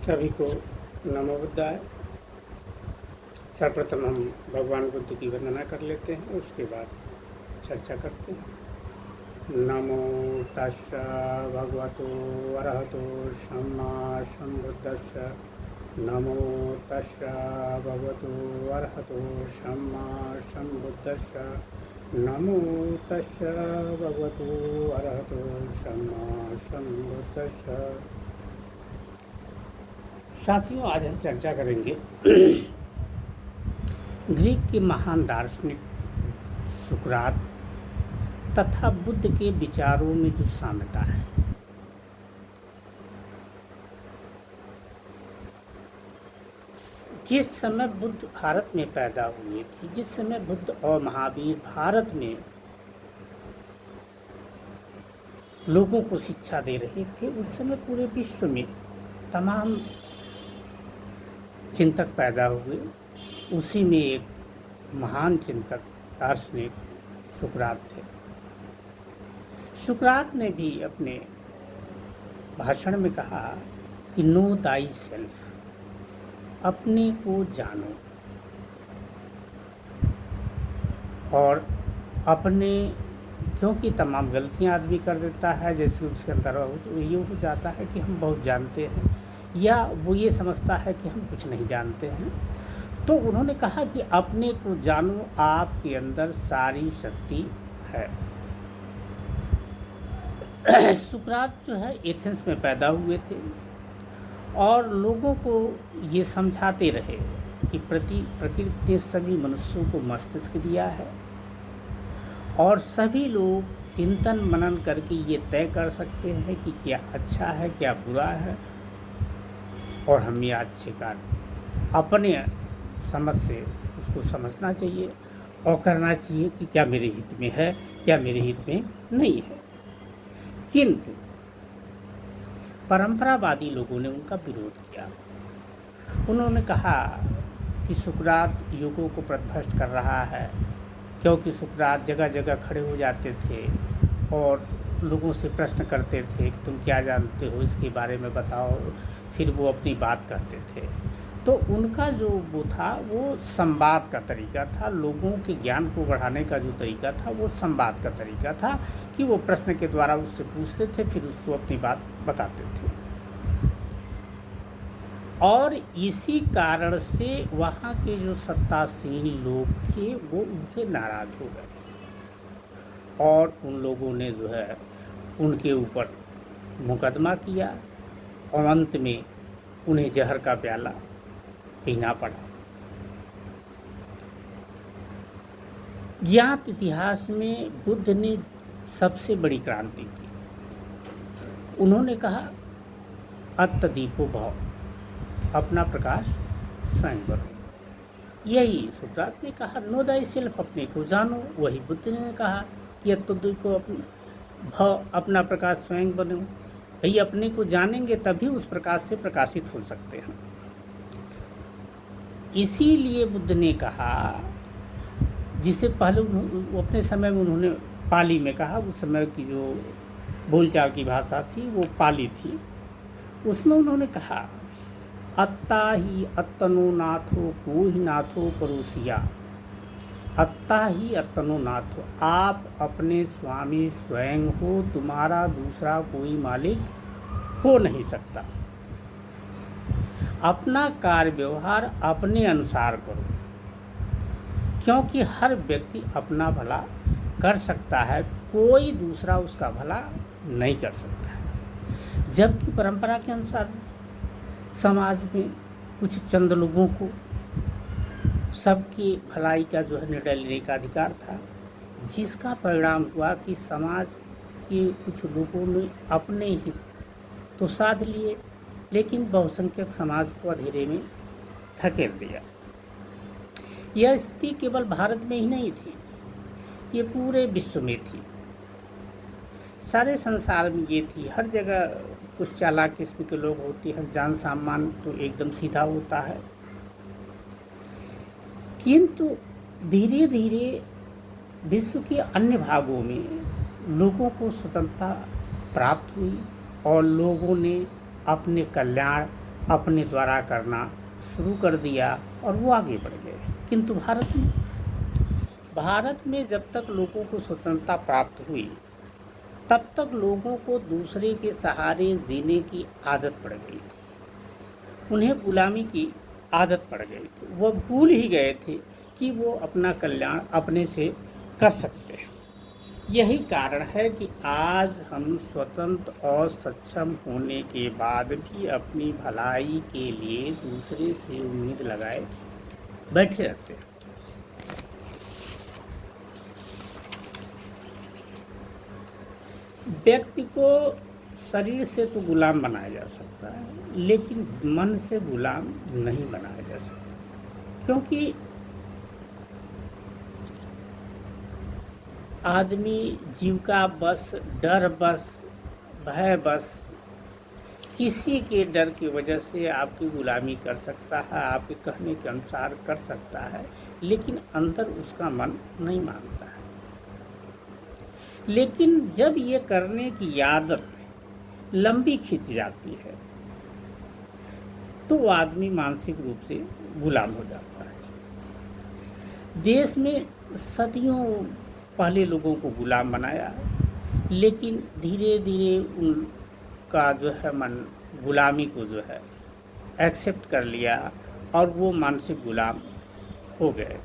सभी को नमो बुद्धाय। सर्वप्रथम हम भगवान बुद्ध की वंदना कर लेते हैं, उसके बाद चर्चा करते हैं। नमो तस्स भगवतो अरहतो सम्मा सम्बुद्धस्स। नमो तस्स भगवतो अरहतो सम्मा सम्बुद्धस्स। नमो तस्स भगवतो अरहतो सम्मा सम्बुद्धस्स। साथियों, आज हम चर्चा करेंगे ग्रीक के महान दार्शनिक सुकरात तथा बुद्ध के विचारों में जो साम्यता है। जिस समय बुद्ध भारत में पैदा हुए थे, जिस समय बुद्ध और महावीर भारत में लोगों को शिक्षा दे रहे थे, उस समय पूरे विश्व में तमाम चिंतक पैदा हुए। उसी में एक महान चिंतक दार्शनिक सुकरात थे। सुकरात ने भी अपने भाषण में कहा कि नो दाई सेल्फ, अपने को जानो और अपने, क्योंकि तमाम गलतियां आदमी कर देता है, जैसे उसके अंदर तो ये हो जाता है कि हम बहुत जानते हैं, या वो ये समझता है कि हम कुछ नहीं जानते हैं। तो उन्होंने कहा कि अपने को जानो, आपके अंदर सारी शक्ति है। सुकरात जो है एथेंस में पैदा हुए थे और लोगों को ये समझाते रहे कि प्रकृति ने सभी मनुष्यों को मस्तिष्क दिया है और सभी लोग चिंतन मनन करके ये तय कर सकते हैं कि क्या अच्छा है क्या बुरा है, और हमें आज शिकार अपने समझ से उसको समझना चाहिए और करना चाहिए कि क्या मेरे हित में है, क्या मेरे हित में नहीं है। किंतु परंपरावादी लोगों ने उनका विरोध किया। उन्होंने कहा कि सुकरात युगों को पथभ्रष्ट कर रहा है, क्योंकि सुकरात जगह जगह खड़े हो जाते थे और लोगों से प्रश्न करते थे कि तुम क्या जानते हो, इसके बारे में बताओ। फिर वो अपनी बात करते थे। तो उनका जो वो था वो संवाद का तरीका था, लोगों के ज्ञान को बढ़ाने का जो तरीका था वो संवाद का तरीका था कि वो प्रश्न के द्वारा उससे पूछते थे, फिर उसको अपनी बात बताते थे। और इसी कारण से वहाँ के जो सत्तासीन लोग थे वो उनसे नाराज़ हो गए और उन लोगों ने जो है उनके ऊपर मुकदमा किया और अंत में उन्हें जहर का प्याला पीना पड़ा। ज्ञात इतिहास में बुद्ध ने सबसे बड़ी क्रांति की। उन्होंने कहा अत्तदीपो भव, अपना प्रकाश स्वयं बनो। यही सुकरात ने कहा नो दाई सेल्फ, अपने को जानो। वही बुद्ध ने कहा कि अत्तदीपो भव, अपना प्रकाश स्वयं बनो। भाई अपने को जानेंगे तभी उस प्रकाश से प्रकाशित हो सकते हैं। इसीलिए बुद्ध ने कहा, जिसे पहले अपने समय में उन्होंने पाली में कहा, उस समय की जो बोलचाल की भाषा थी वो पाली थी। उसमें उन्होंने कहा अत्ता ही अत्तनो नाथो को ही नाथो परोसिया। अत्ता ही अत्तनो नाथो, आप अपने स्वामी स्वयं हो, तुम्हारा दूसरा कोई मालिक हो नहीं सकता। अपना कार्य व्यवहार अपने अनुसार करो, क्योंकि हर व्यक्ति अपना भला कर सकता है, कोई दूसरा उसका भला नहीं कर सकता है। जबकि परंपरा के अनुसार समाज में कुछ चंद लोगों को सबकी भलाई का जो है निर्णय लेने का अधिकार था, जिसका परिणाम हुआ कि समाज के कुछ लोगों ने अपने हित तो साध लिए, लेकिन बहुसंख्यक समाज को अंधेरे में धकेल दिया। यह स्थिति केवल भारत में ही नहीं थी, ये पूरे विश्व में थी, सारे संसार में ये थी। हर जगह कुछ चालाक किस्म के लोग होते हैं, जान सामान तो एकदम सीधा होता है। किंतु धीरे धीरे विश्व के अन्य भागों में लोगों को स्वतंत्रता प्राप्त हुई और लोगों ने अपने कल्याण अपने द्वारा करना शुरू कर दिया और वो आगे बढ़ गए। किंतु भारत में जब तक लोगों को स्वतंत्रता प्राप्त हुई तब तक लोगों को दूसरे के सहारे जीने की आदत पड़ गई थी, उन्हें गुलामी की आदत पड़ गई थी। वो भूल ही गए थे कि वो अपना कल्याण अपने से कर सकते हैं। यही कारण है कि आज हम स्वतंत्र और सक्षम होने के बाद भी अपनी भलाई के लिए दूसरे से उम्मीद लगाए बैठे रहते हैं। व्यक्ति को शरीर से तो गुलाम बनाया जा सकता है, लेकिन मन से गुलाम नहीं बनाया जा सकता, क्योंकि आदमी जीविका बस, डर बस, भय बस, किसी के डर की वजह से आपकी गुलामी कर सकता है, आपके कहने के अनुसार कर सकता है, लेकिन अंदर उसका मन नहीं मानता है। लेकिन जब ये करने की आदत लंबी खिंच जाती है तो वो आदमी मानसिक रूप से गुलाम हो जाता है। देश में सदियों पहले लोगों को गुलाम बनाया, लेकिन धीरे धीरे उनका जो है मन गुलामी को जो है एक्सेप्ट कर लिया और वो मानसिक गुलाम हो गए।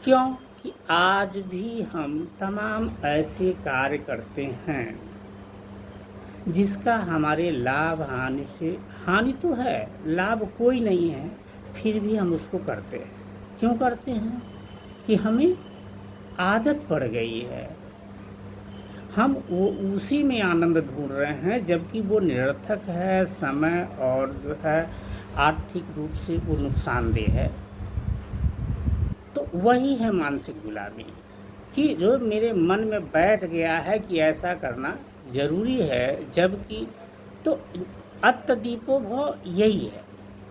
क्योंकि आज भी हम तमाम ऐसे कार्य करते हैं जिसका हमारे लाभ हानि से, हानि तो है, लाभ कोई नहीं है, फिर भी हम उसको करते हैं। क्यों करते हैं? कि हमें आदत पड़ गई है, हम वो उसी में आनंद ढूंढ रहे हैं, जबकि वो निरर्थक है, समय और जो है आर्थिक रूप से वो नुकसानदेह है। तो वही है मानसिक गुलामी, कि जो मेरे मन में बैठ गया है कि ऐसा करना जरूरी है, जबकि तो अत्यदीपो भव यही है।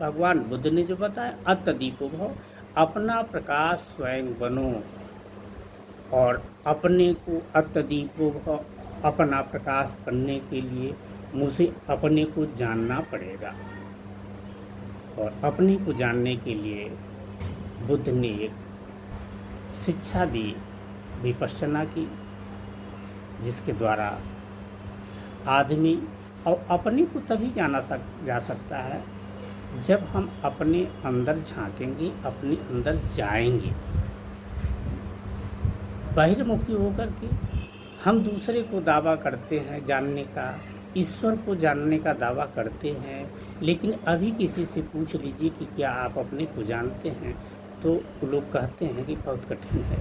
भगवान बुद्ध ने जो बताया, अत्यदीपो भव, अपना प्रकाश स्वयं बनो, और अपने को अत्यदीपो भव, अपना प्रकाश बनने के लिए मुझे अपने को जानना पड़ेगा। और अपने को जानने के लिए बुद्ध ने एक शिक्षा दी, विपश्यना की, जिसके द्वारा आदमी और अपने को तभी जा सकता है जब हम अपने अंदर झांकेंगे, अपने अंदर जाएंगे। बहिर्मुखी होकर के हम दूसरे को दावा करते हैं जानने का, ईश्वर को जानने का दावा करते हैं, लेकिन अभी किसी से पूछ लीजिए कि क्या आप अपने को जानते हैं, तो लोग कहते हैं कि बहुत कठिन है।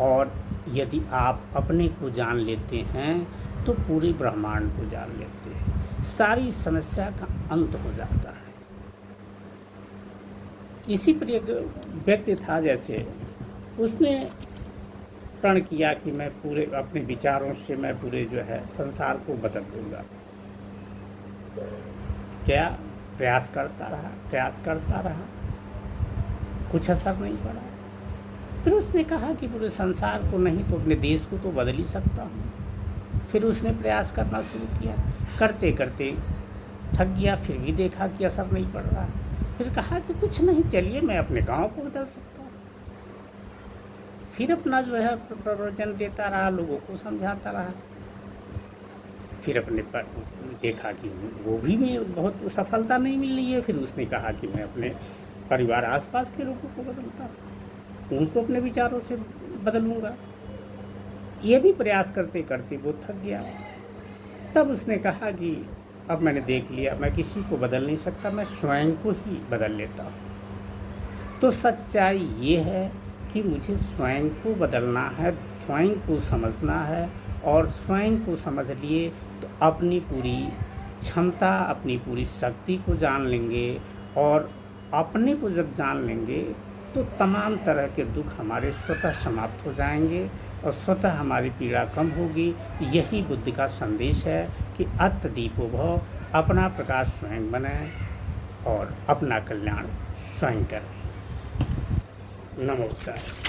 और यदि आप अपने को जान लेते हैं तो पूरे ब्रह्मांड को जान लेते हैं, सारी समस्या का अंत हो जाता है। इसी पर एक व्यक्ति था, जैसे उसने प्रण किया कि मैं पूरे अपने विचारों से मैं पूरे जो है संसार को बदल दूंगा। क्या प्रयास करता रहा, कुछ असर नहीं पड़ा। फिर उसने कहा कि पूरे संसार को नहीं तो अपने देश को तो बदल ही सकता हूँ। फिर उसने प्रयास करना शुरू किया, करते करते थक गया, फिर भी देखा कि असर नहीं पड़ रहा। फिर कहा कि कुछ नहीं, चलिए मैं अपने गांव को बदल सकता हूँ। फिर अपना जो है प्रवचन देता रहा, लोगों को समझाता रहा। फिर अपने पर देखा कि वो भी में बहुत सफलता नहीं मिल रही है। फिर उसने कहा कि मैं अपने परिवार आसपास के लोगों को बदलता हूँ, उनको अपने विचारों से बदलूँगा। ये भी प्रयास करते करते वो थक गया। तब उसने कहा कि अब मैंने देख लिया, मैं किसी को बदल नहीं सकता, मैं स्वयं को ही बदल लेता हूँ। तो सच्चाई ये है कि मुझे स्वयं को बदलना है, स्वयं को समझना है, और स्वयं को समझ लिए तो अपनी पूरी क्षमता, अपनी पूरी शक्ति को जान लेंगे। और अपने को जब जान लेंगे तो तमाम तरह के दुख हमारे स्वतः समाप्त हो जाएंगे और स्वतः हमारी पीड़ा कम होगी। यही बुद्ध का संदेश है कि अत्यदीपो भव, अपना प्रकाश स्वयं बनाएं और अपना कल्याण स्वयं करें। नमस्कार।